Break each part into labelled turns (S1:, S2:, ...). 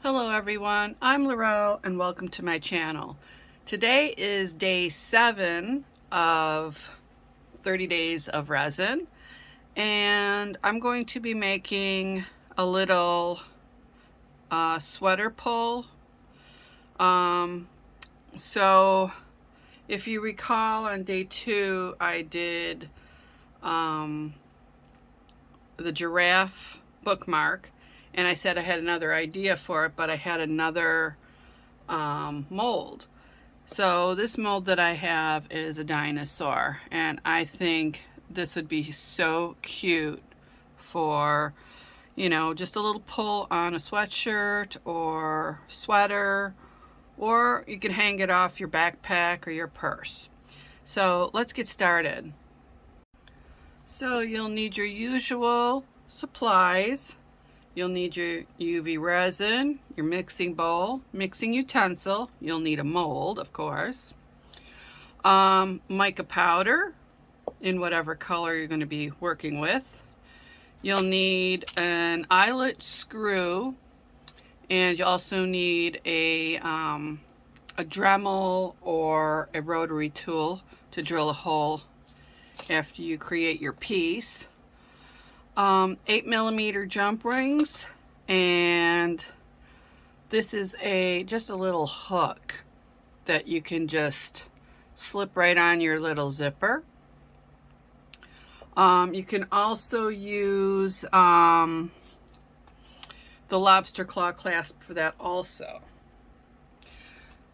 S1: Hello everyone, I'm Laurel and welcome to my channel. Today is day 7 of 30 Days of Resin, and I'm going to be making a little sweater pull. So if you recall, on day 2 I did the giraffe bookmark, and I said I had another idea for it, but I had another mold. So this mold that I have is a dinosaur, and I think this would be so cute for, you know, just a little pull on a sweatshirt or sweater, or you can hang it off your backpack or your purse. So let's get started. So you'll need your usual supplies. You'll need your UV resin, your mixing bowl, mixing utensil. You'll need a mold, of course. Mica powder in whatever color you're going to be working with. You'll need an eyelet screw, and you also need a Dremel or a rotary tool to drill a hole after you create your piece. 8mm jump rings, and this is just a little hook that you can just slip right on your little zipper. You can also use the lobster claw clasp for that also.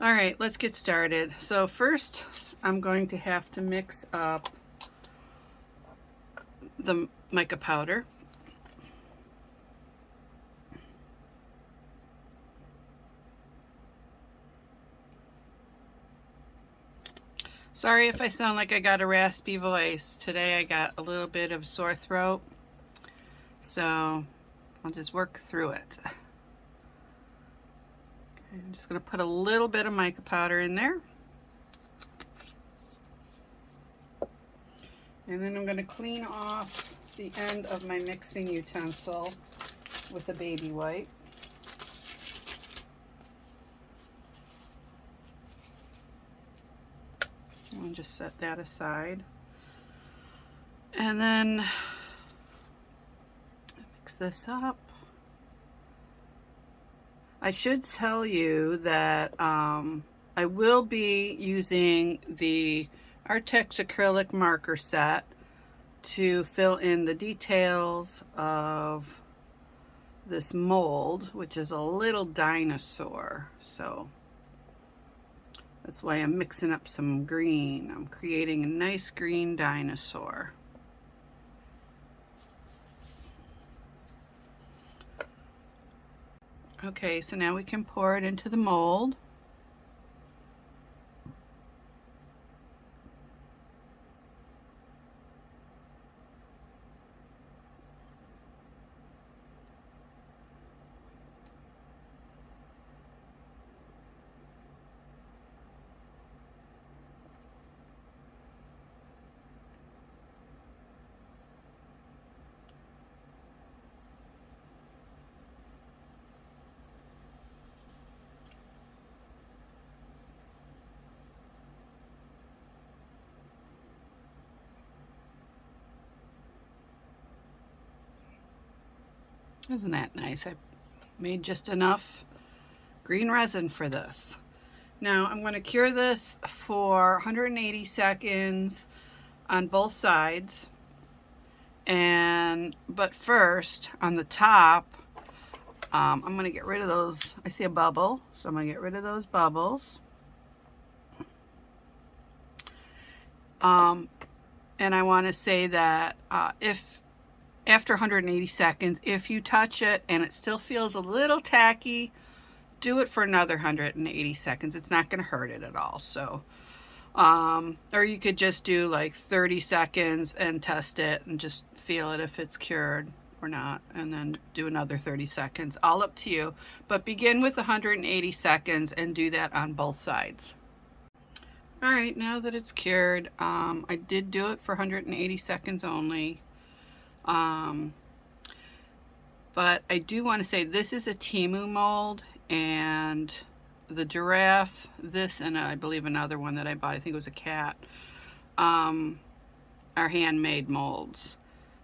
S1: All right, let's get started. So first I'm going to have to mix up the mica powder. Sorry if I sound like I got a raspy voice. Today I got a little bit of sore throat, so I'll just work through it. Okay, I'm just going to put a little bit of mica powder in there. And then I'm going to clean off the end of my mixing utensil with a baby wipe. I'll just set that aside. And then mix this up. I should tell you that I will be using the Artex acrylic marker set to fill in the details of this mold, which is a little dinosaur. So that's why I'm mixing up some green. I'm creating a nice green dinosaur. Okay, so now we can pour it into the mold. Isn't that nice? I made just enough green resin for this. Now I'm going to cure this for 180 seconds on both sides. But first, on the top, I'm going to get rid of those. I see a bubble, so I'm going to get rid of those bubbles. And I want to say that if after 180 seconds, if you touch it and it still feels a little tacky, do it for another 180 seconds. It's not going to hurt it at all. So, or you could just do like 30 seconds and test it and just feel it if it's cured or not, and then do another 30 seconds. All up to you. But begin with 180 seconds and do that on both sides. All right, now that it's cured, I did do it for 180 seconds only. But I do want to say this is a Temu mold, and the giraffe, this, and I believe another one that I bought, I think it was a cat, are handmade molds.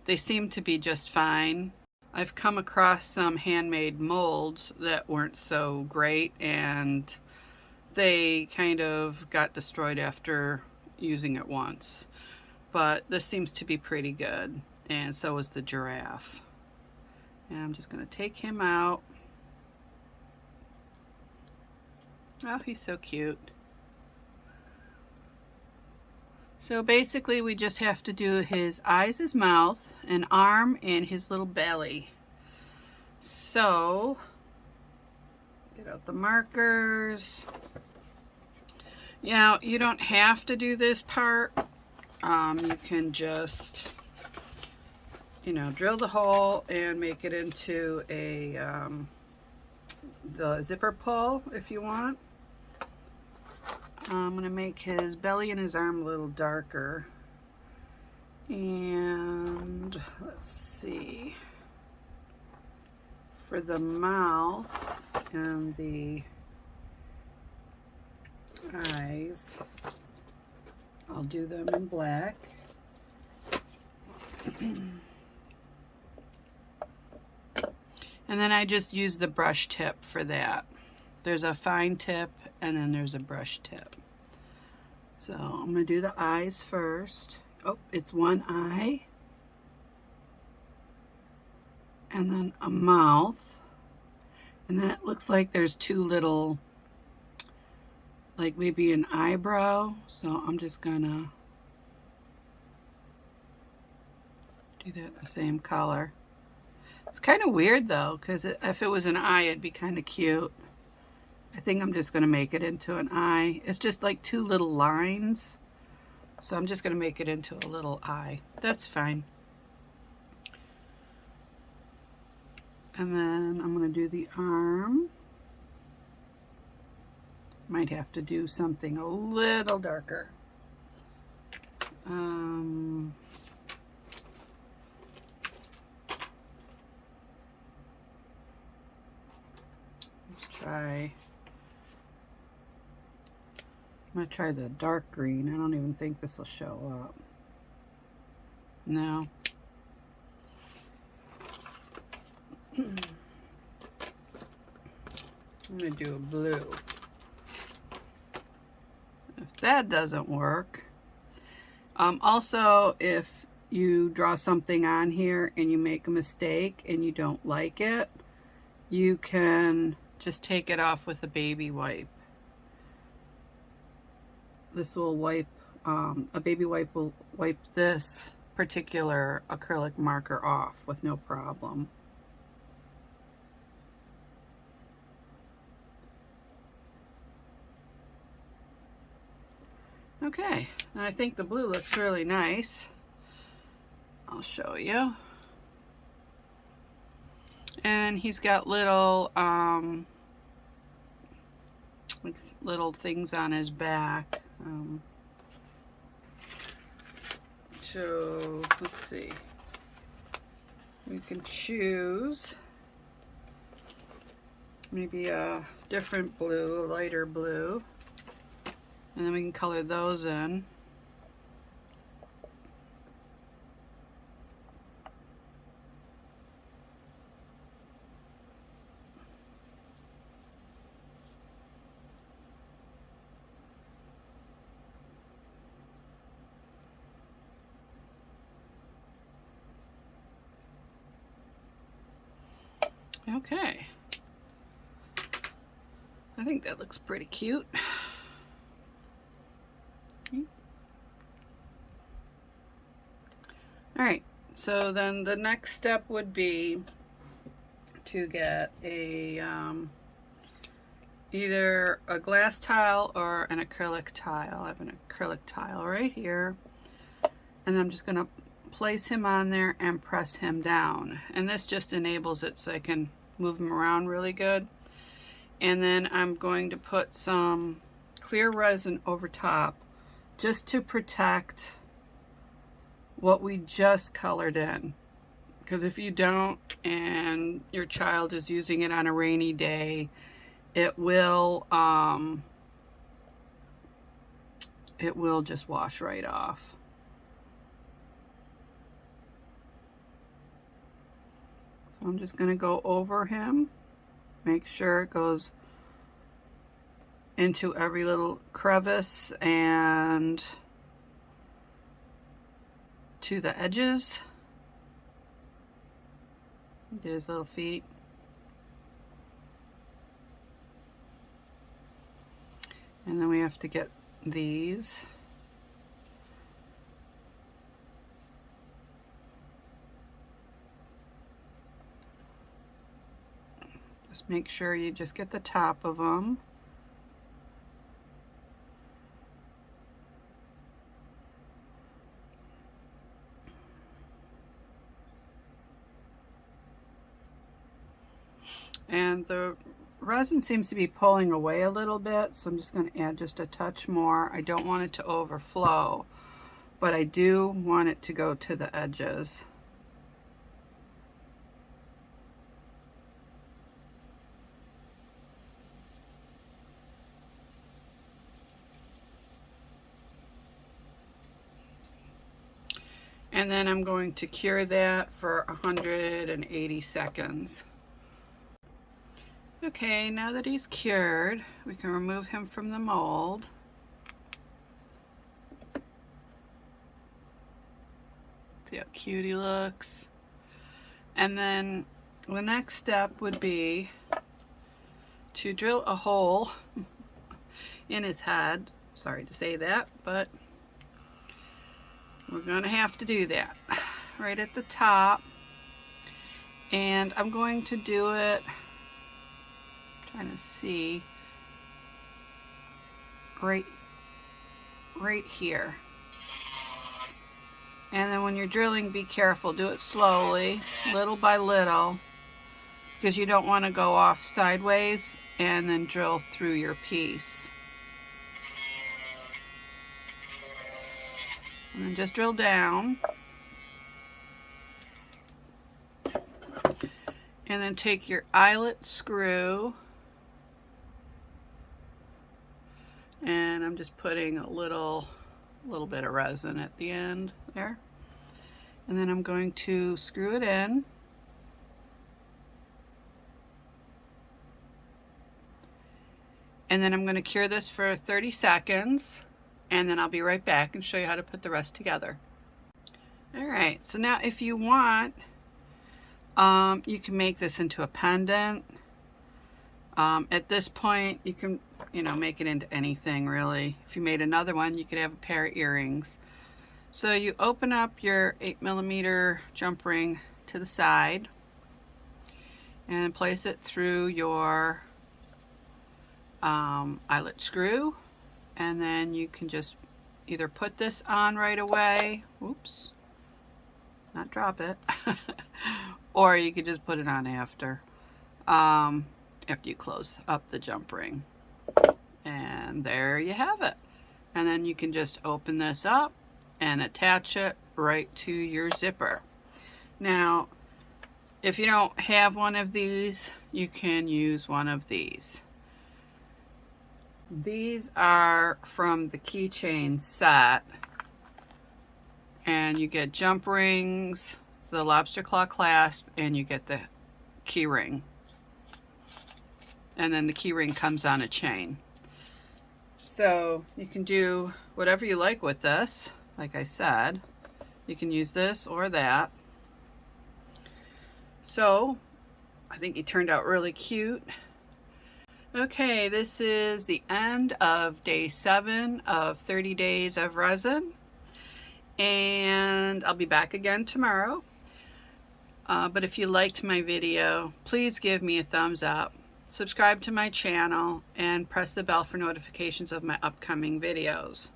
S1: They seem to be just fine. I've come across some handmade molds that weren't so great, and they kind of got destroyed after using it once. But this seems to be pretty good, and so is the giraffe. And I'm just going to take him out. Oh, he's so cute. So basically we just have to do his eyes, his mouth, an arm, and his little belly. So, get out the markers. Now, you don't have to do this part. You can just, you know, drill the hole and make it into a the zipper pull if you want. I'm going to make his belly and his arm a little darker. And let's see. For the mouth and the eyes, I'll do them in black. And then I just use the brush tip for that. There's a fine tip and then there's a brush tip. So I'm going to do the eyes first. Oh, it's one eye. And then a mouth. And then it looks like there's two little, like maybe an eyebrow. So I'm just going to do that the same color. It's kind of weird though, because if it was an eye, it'd be kind of cute. I think I'm just going to make it into an eye. It's just like two little lines. So I'm just going to make it into a little eye. That's fine. And then I'm going to do the arm. Might have to do something a little darker. Let's try. I'm going to try the dark green. I don't even think this will show up. No. I'm going to do a blue. If that doesn't work. Also, if you draw something on here and you make a mistake and you don't like it, you can just take it off with a baby wipe. This will wipe, a baby wipe will wipe this particular acrylic marker off with no problem. Okay, I think the blue looks really nice. I'll show you. And he's got little like little things on his back. So let's see. We can choose maybe a different blue, a lighter blue. And then we can color those in. Okay. I think that looks pretty cute. Alright, so then the next step would be to get a either a glass tile or an acrylic tile. I have an acrylic tile right here, and I'm just going to place him on there and press him down, and this just enables it so I can move him around really good. And then I'm going to put some clear resin over top just to protect what we just colored in, because if you don't and your child is using it on a rainy day it will just wash right off. So I'm just going to go over him, make sure it goes into every little crevice and to the edges. Get his little feet. And then we have to get these. Just make sure you just get the top of them. And the resin seems to be pulling away a little bit, so I'm just going to add just a touch more. I don't want it to overflow, but I do want it to go to the edges. And then I'm going to cure that for 180 seconds. Okay, now that he's cured, we can remove him from the mold. See how cute he looks. And then the next step would be to drill a hole in his head. Sorry to say that, but we're going to have to do that right at the top. And I'm going to do it, trying to see, right here. And then when you're drilling, be careful. Do it slowly, little by little, because you don't want to go off sideways and then drill through your piece. And then just drill down. And then take your eyelet screw, and I'm just putting a little bit of resin at the end there. And then I'm going to screw it in. And then I'm going to cure this for 30 seconds, and then I'll be right back and show you how to put the rest together. Alright, so now if you want, you can make this into a pendant. At this point, you can, make it into anything really. If you made another one, you could have a pair of earrings. So you open up your 8mm jump ring to the side and place it through your eyelet screw, and then you can just either put this on right away, oops, not drop it, or you could just put it on after you close up the jump ring. And there you have it. And then you can just open this up and attach it right to your zipper. Now, if you don't have one of these, you can use one of these. These are from the keychain set, and you get jump rings, the lobster claw clasp, and you get the key ring. And then the key ring comes on a chain. So you can do whatever you like with this. Like I said, you can use this or that. So I think it turned out really cute. Okay, this is the end of day 7 of 30 days of resin, and I'll be back again tomorrow. But if you liked my video, please give me a thumbs up, subscribe to my channel, and press the bell for notifications of my upcoming videos.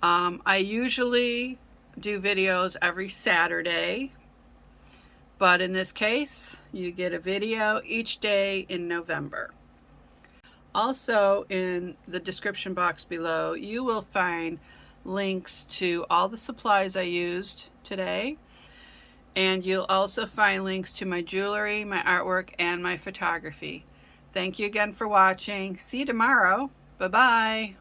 S1: I usually do videos every Saturday, but in this case, you get a video each day in November. Also, in the description box below, you will find links to all the supplies I used today, and you'll also find links to my jewelry, my artwork, and my photography. Thank you again for watching. See you tomorrow. Bye-bye.